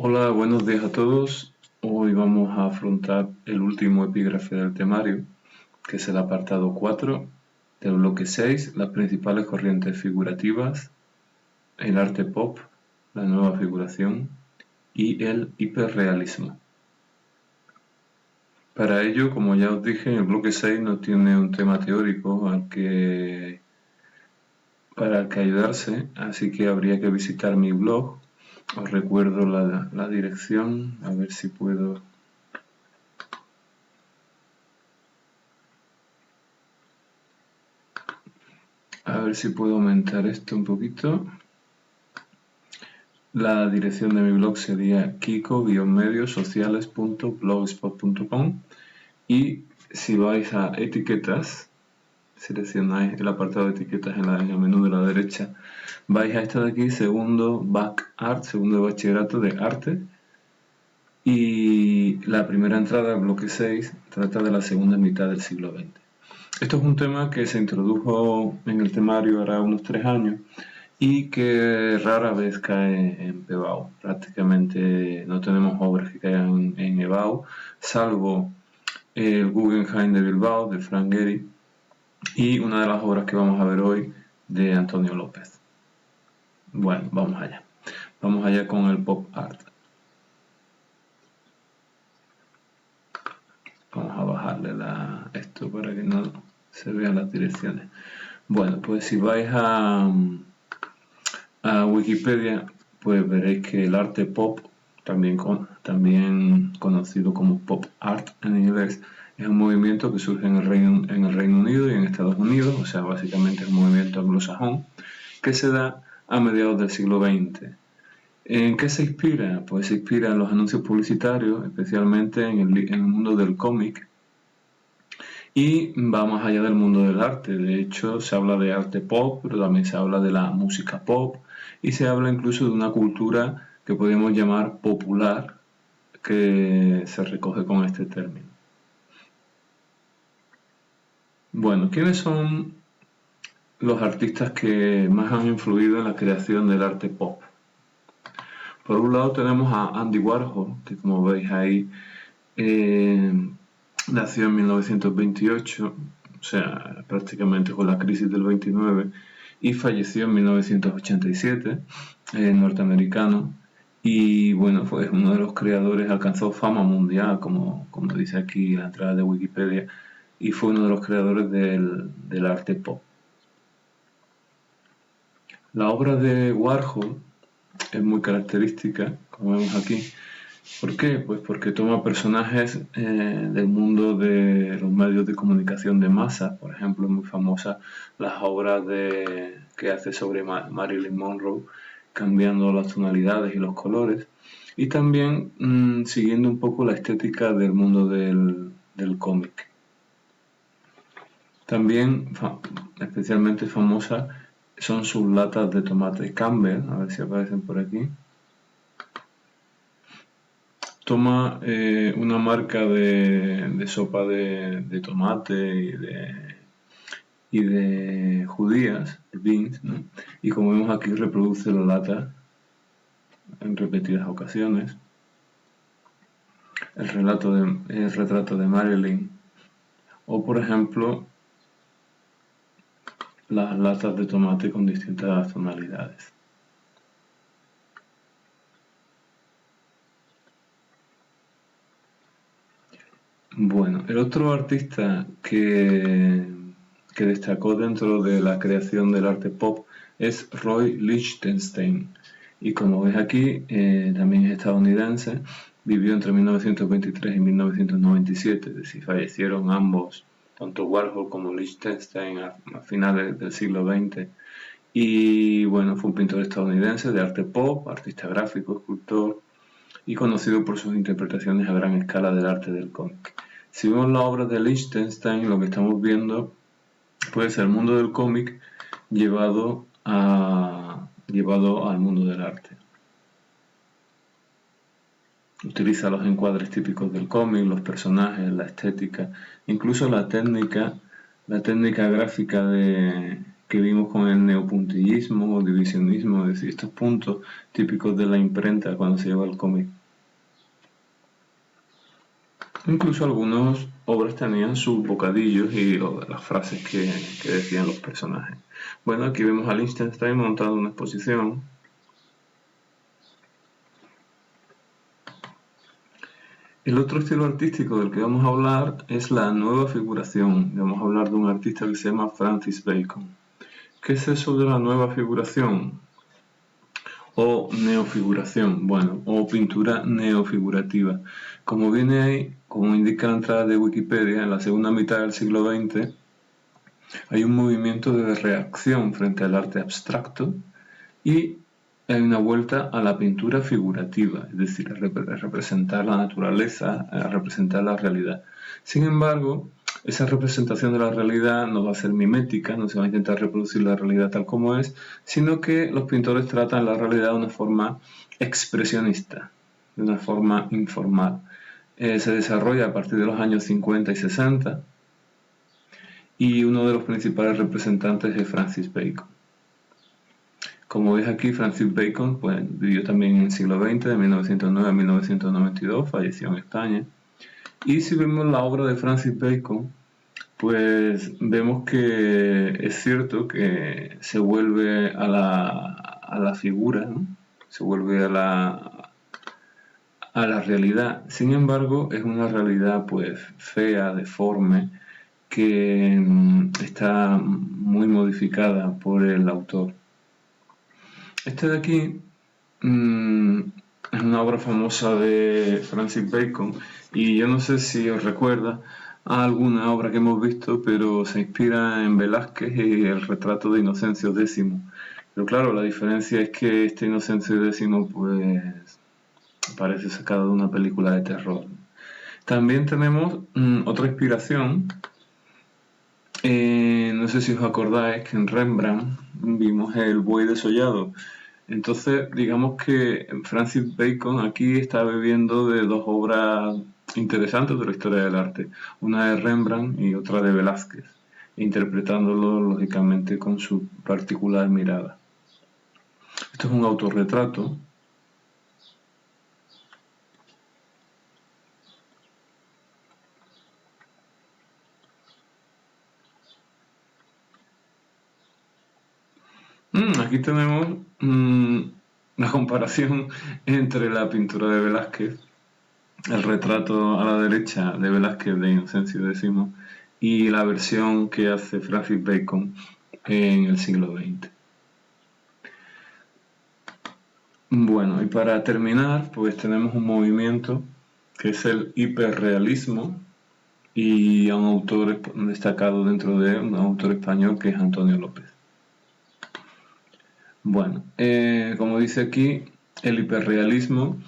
Hola, buenos días a todos. Hoy vamos a afrontar el último epígrafe del temario, que es el apartado 4 del bloque 6, las principales corrientes figurativas, el arte pop, la nueva figuración y el hiperrealismo. Para ello, como ya os dije, el bloque 6 no tiene un tema teórico para el que ayudarse, así que habría que visitar mi blog. Os recuerdo la dirección, a ver si puedo. A ver si puedo aumentar esto un poquito. La dirección de mi blog sería kiko-mediosociales.blogspot.com y si vais a etiquetas, seleccionáis el apartado de etiquetas en el menú de la derecha, vais a esta de aquí, segundo segundo de bachillerato de arte, y la primera entrada, el bloque 6, trata de la segunda mitad del siglo XX. Esto es un tema que se introdujo en el temario ahora unos 3 años y que rara vez cae en EBAU. Prácticamente no tenemos obras que caigan en EBAU, salvo el Guggenheim de Bilbao, de Frank Gehry, y una de las obras que vamos a ver hoy, de Antonio López. Bueno, vamos allá. Vamos allá con el pop art. Vamos a bajarle esto para que no se vean las direcciones. Bueno, pues si vais a Wikipedia, pues veréis que el arte pop, también conocido como pop art en inglés, es un movimiento que surge en el Reino Unido y en Estados Unidos, o sea, básicamente es un movimiento anglosajón que se da a mediados del siglo XX. ¿En qué se inspira? Pues se inspira en los anuncios publicitarios, especialmente en el mundo del cómic, y va más allá del mundo del arte. De hecho, se habla de arte pop, pero también se habla de la música pop y se habla incluso de una cultura que podemos llamar popular, que se recoge con este término. Bueno, ¿quiénes son los artistas que más han influido en la creación del arte pop? Por un lado tenemos a Andy Warhol, que como veis ahí nació en 1928, o sea, prácticamente con la crisis del 29, y falleció en 1987, norteamericano, y bueno, fue uno de los creadores, alcanzó fama mundial, como dice aquí la entrada de Wikipedia, y fue uno de los creadores del arte pop. La obra de Warhol es muy característica, como vemos aquí. ¿Por qué? Pues porque toma personajes del mundo de los medios de comunicación de masa. Por ejemplo, es muy famosa las obras que hace sobre Marilyn Monroe, cambiando las tonalidades y los colores. Y también siguiendo un poco la estética del mundo del cómic. También especialmente famosa son sus latas de tomate Campbell, a ver si aparecen por aquí. Toma una marca de sopa de tomate y de judías, beans, ¿no? Y como vemos aquí reproduce la lata en repetidas ocasiones. El retrato de Marilyn, o por ejemplo las latas de tomate con distintas tonalidades. Bueno, el otro artista que destacó dentro de la creación del arte pop es Roy Lichtenstein, y como ves aquí también es estadounidense, vivió entre 1923 y 1997, es decir, fallecieron ambos, tanto Warhol como Lichtenstein, a finales del siglo XX. Y bueno, fue un pintor estadounidense de arte pop, artista gráfico, escultor y conocido por sus interpretaciones a gran escala del arte del cómic. Si vemos la obra de Lichtenstein, lo que estamos viendo puede ser el mundo del cómic llevado al mundo del arte. Utiliza los encuadres típicos del cómic, los personajes, la estética, incluso la técnica gráfica que vimos con el neopuntillismo o divisionismo, es decir, estos puntos típicos de la imprenta cuando se lleva el cómic. Incluso algunas obras tenían sus bocadillos y las frases que decían los personajes. Bueno, aquí vemos a Liechtenstein montando una exposición. El otro estilo artístico del que vamos a hablar es la nueva figuración. Vamos a hablar de un artista que se llama Francis Bacon. ¿Qué es eso de la nueva figuración? O neofiguración, bueno, o pintura neofigurativa. Como viene ahí, como indica la entrada de Wikipedia, en la segunda mitad del siglo XX hay un movimiento de reacción frente al arte abstracto y hay una vuelta a la pintura figurativa, es decir, a representar la naturaleza, a representar la realidad. Sin embargo, esa representación de la realidad no va a ser mimética, no se va a intentar reproducir la realidad tal como es, sino que los pintores tratan la realidad de una forma expresionista, de una forma informal. Se desarrolla a partir de los años 50 y 60 y uno de los principales representantes es Francis Bacon. Como ves aquí, Francis Bacon pues, vivió también en el siglo XX, de 1909 a 1992, falleció en España. Y si vemos la obra de Francis Bacon, pues vemos que es cierto que se vuelve a la figura, ¿no? Se vuelve a la realidad. Sin embargo, es una realidad pues fea, deforme, que está muy modificada por el autor. Este de aquí es una obra famosa de Francis Bacon y yo no sé si os recuerda a alguna obra que hemos visto, pero se inspira en Velázquez y el retrato de Inocencio X. Pero claro, la diferencia es que este Inocencio X pues parece sacado de una película de terror. También tenemos otra inspiración. No sé si os acordáis que en Rembrandt vimos el buey desollado. Entonces, digamos que Francis Bacon aquí está bebiendo de dos obras interesantes de la historia del arte. Una de Rembrandt y otra de Velázquez, interpretándolo lógicamente con su particular mirada. Esto es un autorretrato. Aquí tenemos la comparación entre la pintura de Velázquez, el retrato a la derecha de Velázquez de Inocencio X, y la versión que hace Francis Bacon en el siglo XX. Bueno, y para terminar, pues tenemos un movimiento que es el hiperrealismo y a un autor destacado dentro de él, un autor español que es Antonio López. Bueno, como dice aquí, el hiperrealismo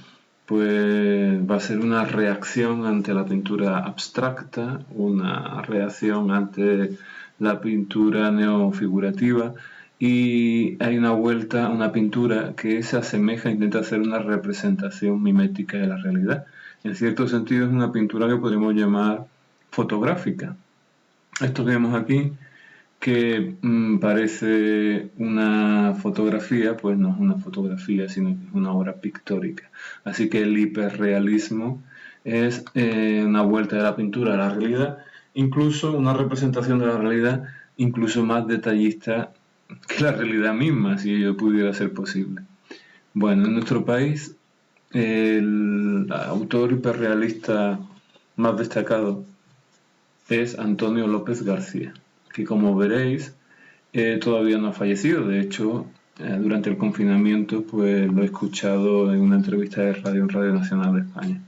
pues va a ser una reacción ante la pintura abstracta, una reacción ante la pintura neofigurativa y hay una vuelta a una pintura que se asemeja, intenta hacer una representación mimética de la realidad. En cierto sentido es una pintura que podríamos llamar fotográfica. Esto que vemos aquí, que parece una fotografía, pues no es una fotografía, sino que es una obra pictórica. Así que el hiperrealismo es una vuelta de la pintura a la realidad, incluso una representación de la realidad incluso más detallista que la realidad misma, si ello pudiera ser posible. Bueno, en nuestro país el autor hiperrealista más destacado es Antonio López García, que como veréis todavía no ha fallecido. De hecho, durante el confinamiento pues lo he escuchado en una entrevista de radio en Radio Nacional de España.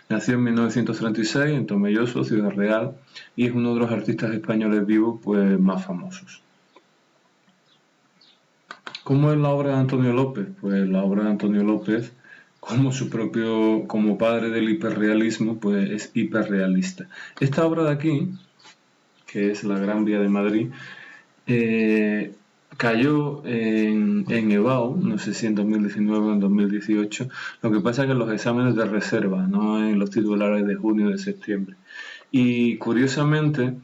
Nació en 1936 en Tomelloso, Ciudad Real, y es uno de los artistas españoles vivos pues más famosos. ¿Cómo es la obra de Antonio López? Pues la obra de Antonio López, como padre del hiperrealismo, pues es hiperrealista. Esta obra de aquí, que es la Gran Vía de Madrid, cayó en EBAU, no sé si en 2019 o en 2018. Lo que pasa es que en los exámenes de reserva, no en los titulares de junio y de septiembre. Y curiosamente,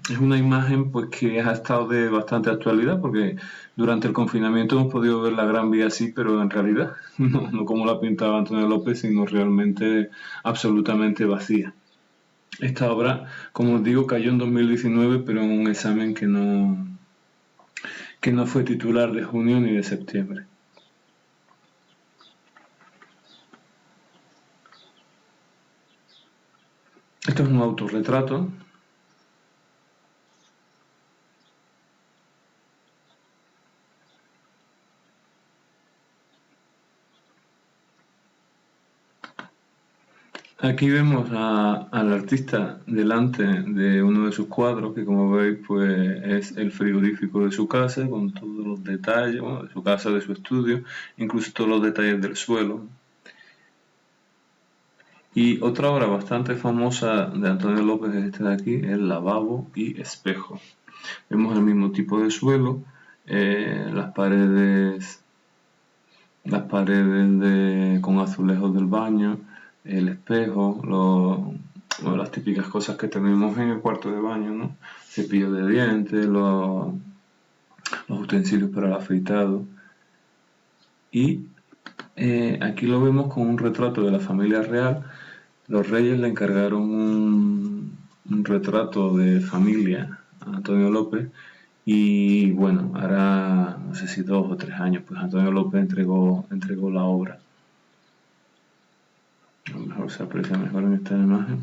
es una imagen pues que ha estado de bastante actualidad, porque durante el confinamiento hemos podido ver la Gran Vía así, pero en realidad no como la pintaba Antonio López, sino realmente absolutamente vacía. Esta obra, como os digo, cayó en 2019, pero en un examen que no fue titular de junio ni de septiembre. Esto es un autorretrato. Aquí vemos al artista delante de uno de sus cuadros, que como veis pues es el frigorífico de su casa, con todos los detalles, bueno, de su casa, de su estudio, incluso todos los detalles del suelo. Y otra obra bastante famosa de Antonio López es esta de aquí, el lavabo y espejo. Vemos el mismo tipo de suelo, las paredes con azulejos del baño, el espejo, las típicas cosas que tenemos en el cuarto de baño, ¿no? Cepillo de dientes, los utensilios para el afeitado. Y aquí lo vemos con un retrato de la familia real. Los reyes le encargaron un retrato de familia a Antonio López, y bueno, hará no sé si 2 o 3 años, pues Antonio López entregó la obra. A lo mejor se aprecia mejor en esta imagen.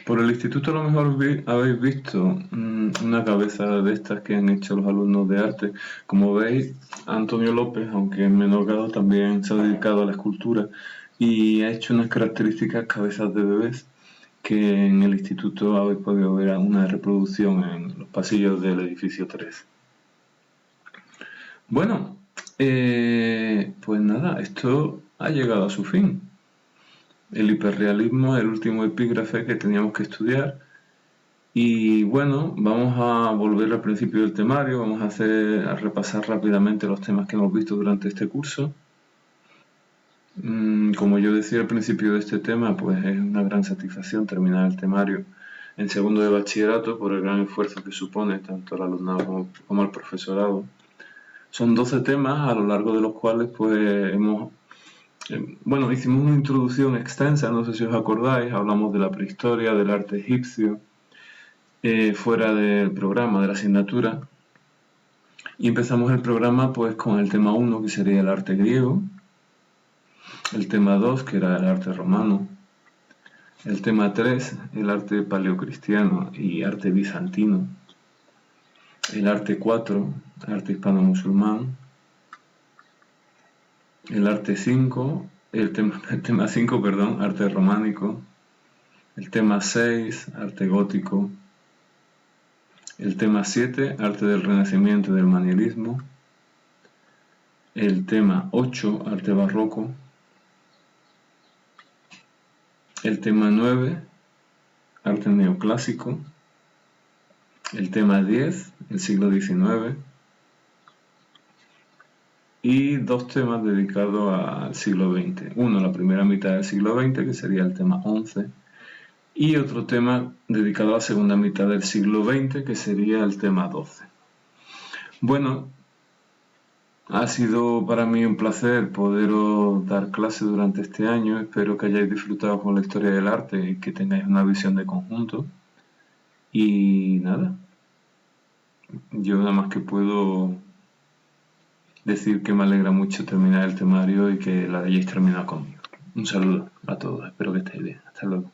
Por el instituto a lo mejor habéis visto una cabeza de estas que han hecho los alumnos de arte. Como veis, Antonio López, aunque en menor grado, también se ha dedicado a la escultura y ha hecho unas características cabezas de bebés que en el instituto habéis podido ver una reproducción en los pasillos del edificio 3. Bueno, pues nada, esto ha llegado a su fin. El hiperrealismo, el último epígrafe que teníamos que estudiar. Y bueno, vamos a volver al principio del temario, vamos a repasar rápidamente los temas que hemos visto durante este curso. Como yo decía al principio de este tema, pues es una gran satisfacción terminar el temario en segundo de bachillerato por el gran esfuerzo que supone tanto al alumnado como al profesorado. Son 12 temas a lo largo de los cuales pues hicimos una introducción extensa, no sé si os acordáis, hablamos de la prehistoria, del arte egipcio, fuera del programa, de la asignatura, y empezamos el programa pues con el tema 1, que sería el arte griego, el tema 2, que era el arte romano, el tema 3, el arte paleocristiano y arte bizantino, el arte 4, arte hispano-musulmán, el arte 5, el tema 5, perdón, arte románico, el tema 6, arte gótico, el tema 7, arte del Renacimiento y del manierismo, el tema 8, arte barroco, el tema 9, arte neoclásico, el tema 10, el siglo XIX, y 2 temas dedicados al siglo XX. Uno, la primera mitad del siglo XX, que sería el tema 11, y otro tema dedicado a la segunda mitad del siglo XX, que sería el tema 12. Bueno, ha sido para mí un placer poderos dar clase durante este año. Espero que hayáis disfrutado con la historia del arte y que tengáis una visión de conjunto. Y nada, yo nada más que puedo decir que me alegra mucho terminar el temario y que la hayáis terminado conmigo. Un saludo a todos, espero que estéis bien. Hasta luego.